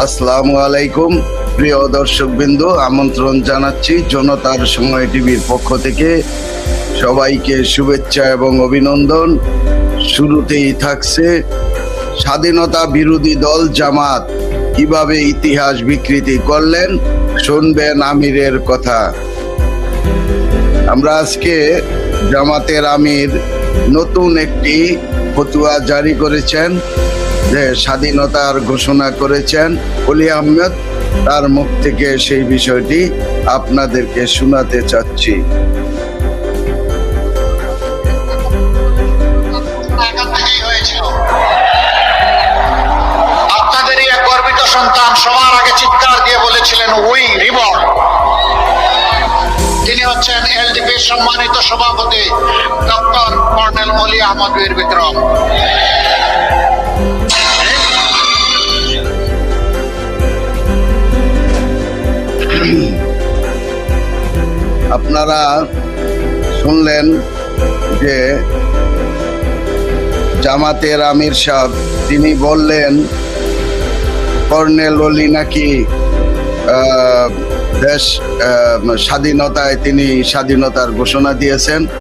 আসসালামু আলাইকুম প্রিয় দর্শকবৃন্দ, আমন্ত্রণ জানাচ্ছি জনতার সময় টিভির পক্ষ থেকে সবাইকে শুভেচ্ছা এবং অভিনন্দন। শুরুতেই থাকছে স্বাধীনতা বিরোধী দল জামাত কিভাবে ইতিহাস বিকৃতি করলেন, শুনবেন আমিরের কথা। আমরা আজকে জামাতের আমির নতুন একটি ফতোয়া জারি করেছেন, যে স্বাধীনতার ঘোষণা করেছেন অলি আহমেদ। তার মুখ থেকে সেই বিষয়টি আপনাদেরকে শোনাতে চাচ্ছি। আপনাদেরই এক গর্বিত সন্তান সবার আগে চিৎকার দিয়ে বলেছিলেন উই রিবর্ন। তিনি হচ্ছেন এলডিপির সম্মানিত সভাপতি ডক্টর কর্নেল অলি আহমদ বীর বিক্রম। আপনারা শুনলেন যে জামাতের আমির সাহেব তিনি বললেন কর্নেল অলি নাকি দেশ স্বাধীনতায় তিনি স্বাধীনতার ঘোষণা দিয়েছেন।